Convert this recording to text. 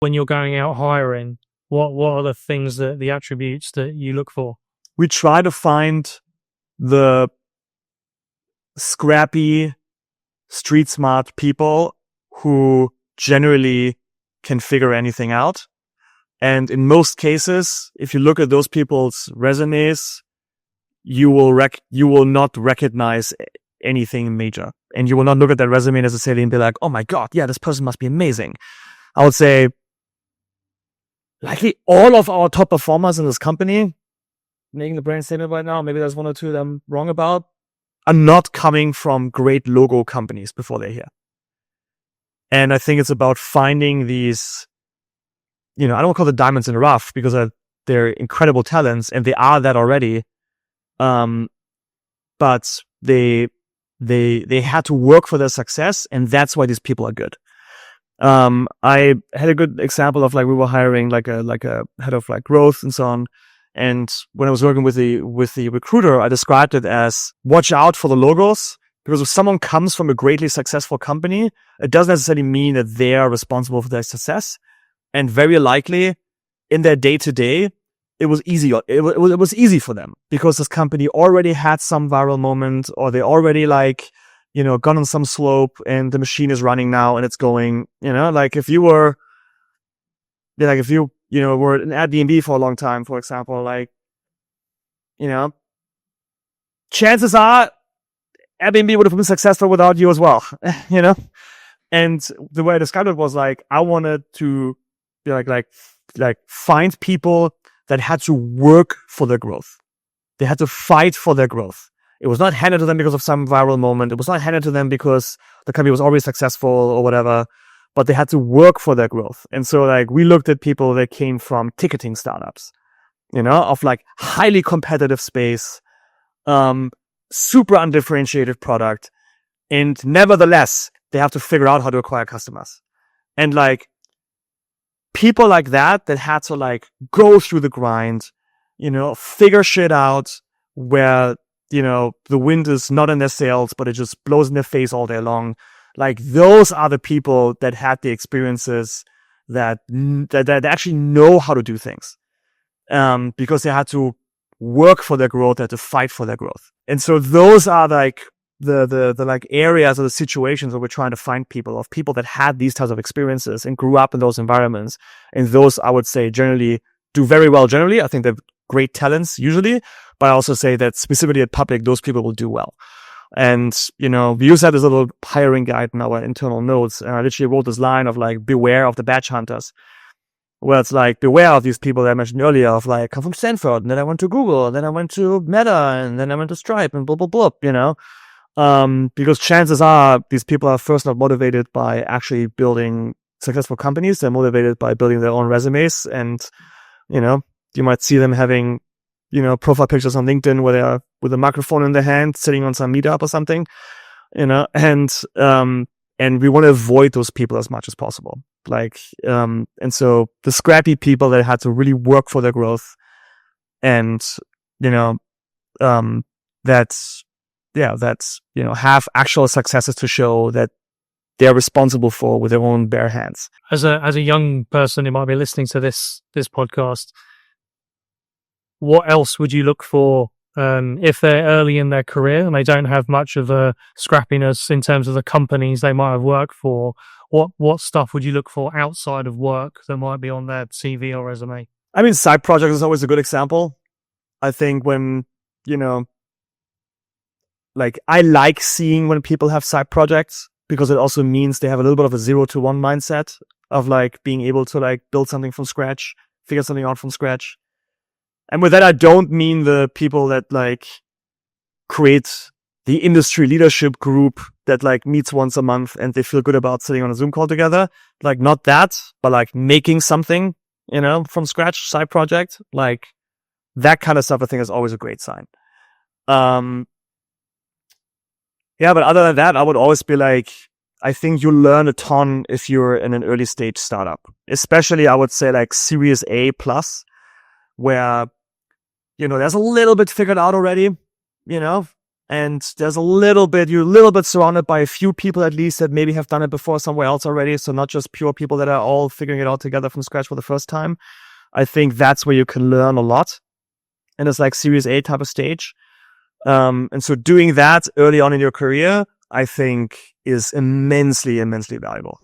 When you're going out hiring, what are the things the attributes that you look for? We try to find the scrappy, street smart people who generally can figure anything out. And in most cases, if you look at those people's resumes, you will not recognize anything major. And you will not look at that resume necessarily and be like, oh my God, yeah, this person must be amazing. I would say likely all of our top performers in this company, making the brand statement right now, maybe there's one or two that I'm wrong about, are not coming from great logo companies before they're here. And I think it's about finding these, I don't want to call it diamonds in the rough because they're incredible talents and they are that already. But they had to work for their success, and that's why these people are good. I had a good example of we were hiring like a head of growth and so on. And when I was working with the recruiter, I described it as watch out for the logos, because if someone comes from a greatly successful company, it doesn't necessarily mean that they are responsible for their success. And very likely in their day to day, it was easy. It was easy for them because this company already had some viral moment, or they already gone on some slope and the machine is running now and it's going, if you were, were in Airbnb for a long time, for example, chances are Airbnb would have been successful without you as well, And the way I described it was I wanted to be find people that had to work for their growth. They had to fight for their growth. It was not handed to them because of some viral moment. It was not handed to them because the company was already successful or whatever, but they had to work for their growth. And so we looked at people that came from ticketing startups, of highly competitive space, super undifferentiated product. And nevertheless, they have to figure out how to acquire customers. And people like that had to go through the grind, figure shit out where, the wind is not in their sails, but it just blows in their face all day long. Those are the people that had the experiences that actually know how to do things. Because they had to work for their growth, they had to fight for their growth. And so those are the areas or the situations where we're trying to find people that had these types of experiences and grew up in those environments. And those, I would say, generally do very well. Generally, I think they're great talents usually, but I also say that specifically at Public, those people will do well. And, we used to have this little hiring guide in our internal notes. And I literally wrote this line of beware of the badge hunters, where it's beware of these people that I mentioned earlier of come from Stanford, and then I went to Google, and then I went to Meta, and then I went to Stripe, and blah, blah, blah, because chances are these people are first not motivated by actually building successful companies. They're motivated by building their own resumes. And, you might see them having, profile pictures on LinkedIn where they are with a microphone in their hand, sitting on some meetup or something, and we want to avoid those people as much as possible. And so the scrappy people that had to really work for their growth and, have actual successes to show that they're responsible for with their own bare hands. As a young person who might be listening to this podcast, what else would you look for if they're early in their career and they don't have much of a scrappiness in terms of the companies they might have worked for? What stuff would you look for outside of work that might be on their CV or resume? I mean, side projects is always a good example. I think when, I like seeing when people have side projects, because it also means they have a little bit of a 0 to 1 mindset of being able to build something from scratch, figure something out from scratch. And with that, I don't mean the people that create the industry leadership group that meets once a month and they feel good about sitting on a Zoom call together. Not that, but making something, from scratch, side project, that kind of stuff I think is always a great sign. But other than that, I would always be I think you learn a ton if you're in an early stage startup, especially I would say Series A plus, where, there's a little bit figured out already, And there's you're a little bit surrounded by a few people at least that maybe have done it before somewhere else already. So not just pure people that are all figuring it out together from scratch for the first time. I think that's where you can learn a lot. And it's like Series A type of stage. And so doing that early on in your career, I think is immensely, immensely valuable.